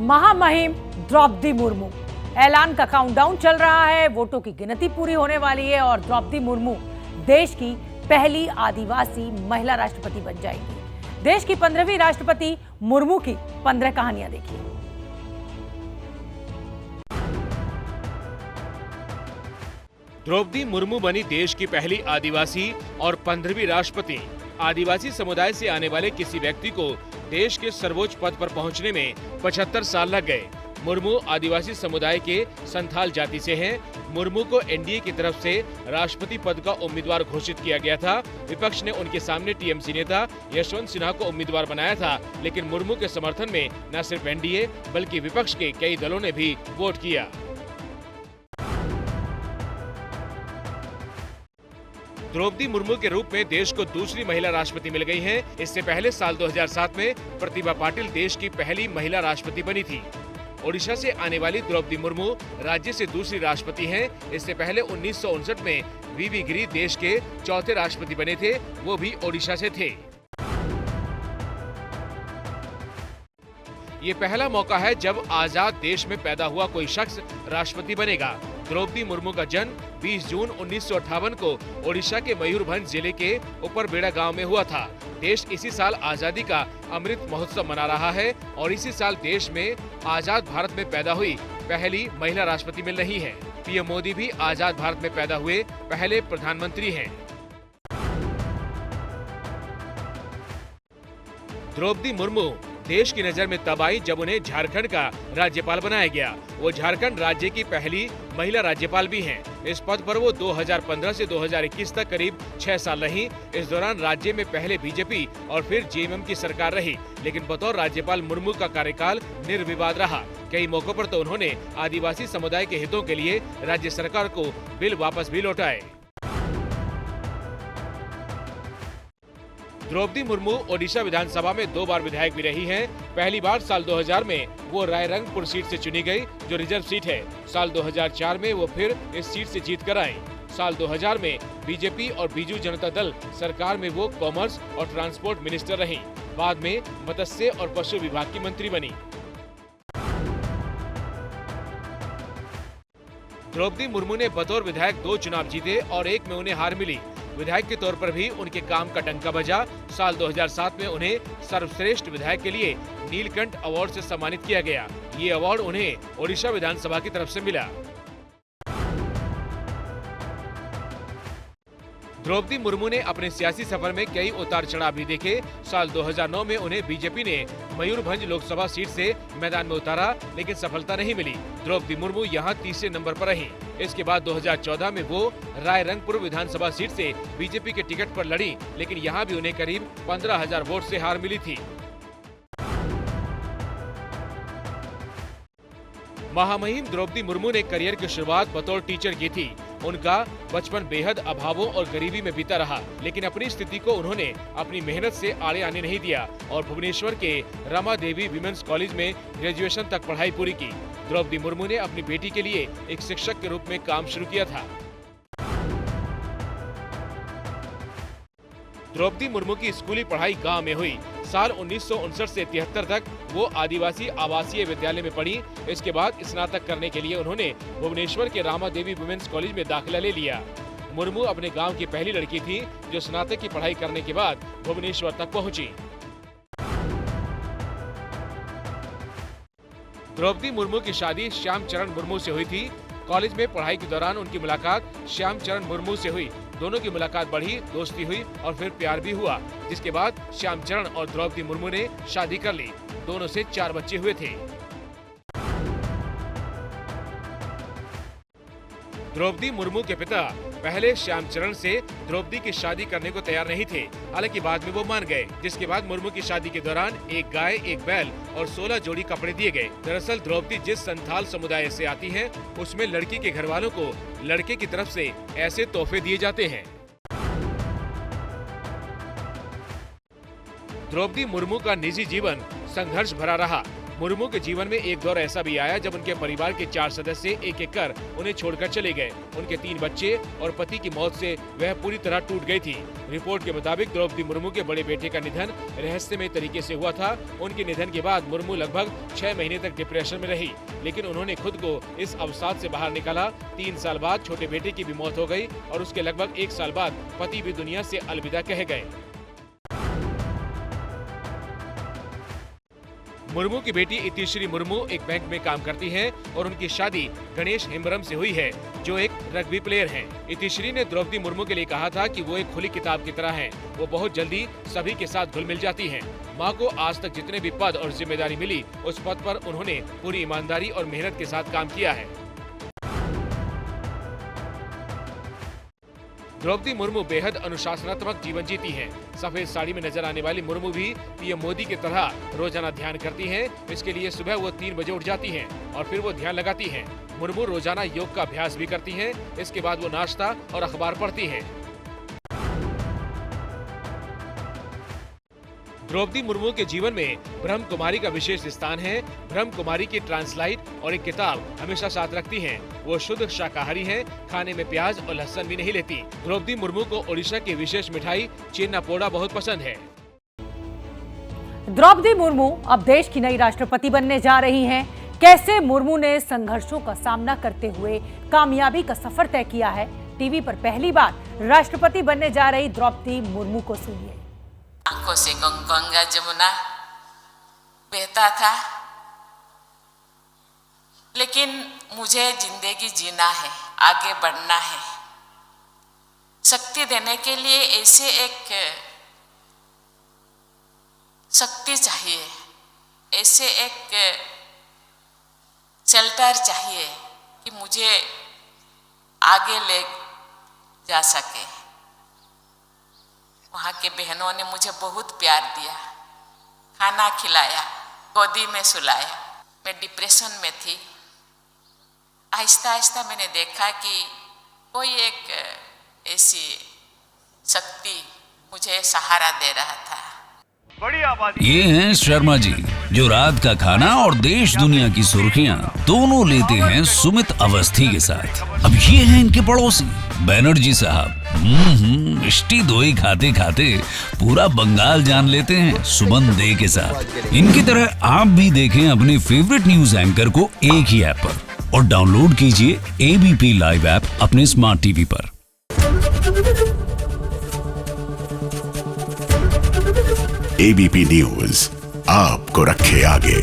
महामहिम द्रौपदी मुर्मू। ऐलान का काउंटडाउन चल रहा है, वोटों की गिनती पूरी होने वाली है और द्रौपदी मुर्मू देश की पहली आदिवासी महिला राष्ट्रपति बन जाएंगी। देश की 15वीं राष्ट्रपति मुर्मू की 15 कहानियां देखिए। द्रौपदी मुर्मू बनी देश की पहली आदिवासी और 15वीं राष्ट्रपति। आदिवासी समुदाय से आने वाले किसी व्यक्ति को देश के सर्वोच्च पद पर पहुंचने में 75 साल लग गए। मुर्मू आदिवासी समुदाय के संथाल जाति से हैं। मुर्मू को एनडीए की तरफ से राष्ट्रपति पद का उम्मीदवार घोषित किया गया था। विपक्ष ने उनके सामने टीएमसी नेता यशवंत सिन्हा को उम्मीदवार बनाया था, लेकिन मुर्मू के समर्थन में न सिर्फ एनडीए बल्कि विपक्ष के कई दलों ने भी वोट किया। द्रौपदी मुर्मू के रूप में देश को दूसरी महिला राष्ट्रपति मिल गई है। इससे पहले साल 2007 में प्रतिभा पाटिल देश की पहली महिला राष्ट्रपति बनी थी। ओडिशा से आने वाली द्रौपदी मुर्मू राज्य से दूसरी राष्ट्रपति हैं। इससे पहले 1959 में वीवी गिरी देश के चौथे राष्ट्रपति बने थे, वो भी ओडिशा से थे। ये पहला मौका है जब आजाद देश में पैदा हुआ कोई शख्स राष्ट्रपति बनेगा। द्रौपदी मुर्मू का जन्म 20 जून 1958 को ओडिशा के मयूरभंज जिले के ऊपरबेड़ा गांव में हुआ था। देश इसी साल आजादी का अमृत महोत्सव मना रहा है और इसी साल देश में आजाद भारत में पैदा हुई पहली महिला राष्ट्रपति मिल रही है। पीएम मोदी भी आजाद भारत में पैदा हुए पहले प्रधानमंत्री हैं। द्रौपदी मुर्मू देश की नजर में तब आई जब उन्हें झारखंड का राज्यपाल बनाया गया। वो झारखंड राज्य की पहली महिला राज्यपाल भी हैं। इस पद पर वो 2015 से 2021 तक करीब 6 साल रही। इस दौरान राज्य में पहले बीजेपी और फिर जेएमएम की सरकार रही, लेकिन बतौर राज्यपाल मुर्मू का कार्यकाल निर्विवाद रहा। कई मौकों पर तो उन्होंने आदिवासी समुदाय के हितों के लिए राज्य सरकार को बिल वापस भी लौटाए। द्रौपदी मुर्मू ओडिशा विधानसभा में 2 बार विधायक भी रही हैं। पहली बार साल 2000 में वो रायरंगपुर सीट से चुनी गई, जो रिजर्व सीट है। साल 2004 में वो फिर इस सीट से जीत कर आए। साल 2000 में बीजेपी और बीजू जनता दल सरकार में वो कॉमर्स और ट्रांसपोर्ट मिनिस्टर रहीं। बाद में मत्स्य और पशु विभाग की मंत्री बनी। द्रौपदी मुर्मू ने बतौर विधायक 2 चुनाव जीते और एक में उन्हें हार मिली। विधायक के तौर पर भी उनके काम का डंका बजा। साल 2007 में उन्हें सर्वश्रेष्ठ विधायक के लिए नीलकंठ अवार्ड से सम्मानित किया गया। ये अवार्ड उन्हें ओडिशा विधानसभा की तरफ से मिला। द्रौपदी मुर्मू ने अपने सियासी सफर में कई उतार चढ़ाव भी देखे। साल 2009 में उन्हें बीजेपी ने मयूरभंज लोकसभा सीट से मैदान में उतारा, लेकिन सफलता नहीं मिली। द्रौपदी मुर्मू यहां तीसरे नंबर पर रहीं। इसके बाद 2014 में वो रायरंगपुर विधानसभा सीट से बीजेपी के टिकट पर लड़ी, लेकिन यहां भी उन्हें करीब 15,000 वोट से हार मिली थी। महामहिम द्रौपदी मुर्मू ने करियर की शुरुआत बतौर टीचर की थी। उनका बचपन बेहद अभावों और गरीबी में बीता रहा, लेकिन अपनी स्थिति को उन्होंने अपनी मेहनत से आड़े आने नहीं दिया और भुवनेश्वर के रमा देवी विमेंस कॉलेज में ग्रेजुएशन तक पढ़ाई पूरी की। द्रौपदी मुर्मू ने अपनी बेटी के लिए एक शिक्षक के रूप में काम शुरू किया था। द्रौपदी मुर्मू की स्कूली पढ़ाई गांव में हुई। साल 1959 से 73 तक वो आदिवासी आवासीय विद्यालय में पढ़ी। इसके बाद स्नातक करने के लिए उन्होंने भुवनेश्वर के रामा देवी वुमेन्स कॉलेज में दाखिला ले लिया। मुर्मू अपने गांव की पहली लड़की थी जो स्नातक की पढ़ाई करने के बाद भुवनेश्वर तक पहुंची। द्रौपदी मुर्मू की शादी श्याम चरण मुर्मू से हुई थी। कॉलेज में पढ़ाई के दौरान उनकी मुलाकात श्याम चरण मुर्मू से हुई। दोनों की मुलाकात बढ़ी, दोस्ती हुई और फिर प्यार भी हुआ, जिसके बाद श्याम चरण और द्रौपदी मुर्मू ने शादी कर ली। दोनों से 4 बच्चे हुए थे। द्रौपदी मुर्मू के पिता पहले श्याम चरण से द्रौपदी की शादी करने को तैयार नहीं थे, हालांकि बाद में वो मान गए। जिसके बाद मुर्मू की शादी के दौरान एक गाय, एक बैल और 16 जोड़ी कपड़े दिए गए। दरअसल द्रौपदी जिस संथाल समुदाय से आती हैं, उसमें लड़की के घर वालों को लड़के की तरफ से ऐसे तोहफे दिए जाते हैं। द्रौपदी मुर्मू का निजी जीवन संघर्ष भरा रहा। मुर्मू के जीवन में एक दौर ऐसा भी आया जब उनके परिवार के 4 सदस्य एक एक कर उन्हें छोड़कर चले गए। उनके 3 बच्चे और पति की मौत से वह पूरी तरह टूट गई थी। रिपोर्ट के मुताबिक द्रौपदी मुर्मू के बड़े बेटे का निधन रहस्यमय तरीके से हुआ था। उनके निधन के बाद मुर्मू लगभग 6 महीने तक डिप्रेशन में रही, लेकिन उन्होंने खुद को इस अवसाद से बाहर निकाला। 3 साल बाद छोटे बेटे की भी मौत हो गई और उसके लगभग 1 साल बाद पति भी दुनिया से अलविदा कह गए। मुर्मू की बेटी इतिश्री मुर्मू एक बैंक में काम करती हैं और उनकी शादी गणेश हेम्ब्रम से हुई है, जो एक रग्बी प्लेयर हैं। इतिश्री ने द्रौपदी मुर्मू के लिए कहा था कि वो एक खुली किताब की तरह हैं। वो बहुत जल्दी सभी के साथ घुल मिल जाती हैं। मां को आज तक जितने भी पद और जिम्मेदारी मिली, उस पद पर उन्होंने पूरी ईमानदारी और मेहनत के साथ काम किया है। द्रौपदी मुर्मू बेहद अनुशासनात्मक जीवन जीती हैं। सफेद साड़ी में नजर आने वाली मुर्मू भी पीएम मोदी की तरह रोजाना ध्यान करती हैं। इसके लिए सुबह वो 3 बजे उठ जाती हैं और फिर वो ध्यान लगाती हैं। मुर्मू रोजाना योग का अभ्यास भी करती हैं। इसके बाद वो नाश्ता और अखबार पढ़ती हैं। द्रौपदी मुर्मू के जीवन में ब्रह्म कुमारी का विशेष स्थान है। ब्रह्म कुमारी की ट्रांसलाइट और एक किताब हमेशा साथ रखती हैं। वो शुद्ध शाकाहारी हैं, खाने में प्याज और लहसुन भी नहीं लेती। द्रौपदी मुर्मू को ओडिशा की विशेष मिठाई चेन्ना पोड़ा बहुत पसंद है। द्रौपदी मुर्मू अब देश की नई राष्ट्रपति बनने जा रही हैं। कैसे मुर्मू ने संघर्षों का सामना करते हुए कामयाबी का सफर तय किया है, टीवी पर पहली बार राष्ट्रपति बनने जा रही द्रौपदी मुर्मू को सुनिए। आंखों से गंगा जमुना बहता था, लेकिन मुझे जिंदगी जीना है, आगे बढ़ना है। शक्ति देने के लिए ऐसे एक शक्ति चाहिए, ऐसे एक शेल्टर चाहिए कि मुझे आगे ले जा सके। वहाँ के बहनों ने मुझे बहुत प्यार दिया, खाना खिलाया, गोदी में सुलाया। मैं डिप्रेशन में थी। आहिस्ता आहिस्ता मैंने देखा कि कोई एक ऐसी शक्ति मुझे सहारा दे रहा था। ये हैं शर्मा जी, जो रात का खाना और देश दुनिया की सुर्खियां दोनों लेते हैं सुमित अवस्थी के साथ। अब ये हैं इनके पड़ोसी बनर्जी साहब। मिष्टी दोई खाते खाते पूरा बंगाल जान लेते हैं सुमन दे के साथ। इनकी तरह आप भी देखें अपने फेवरेट न्यूज एंकर को एक ही ऐप पर और डाउनलोड कीजिए एबीपी लाइव ऐप अपने स्मार्ट टीवी पर। एबीपी न्यूज आपको रखे आगे।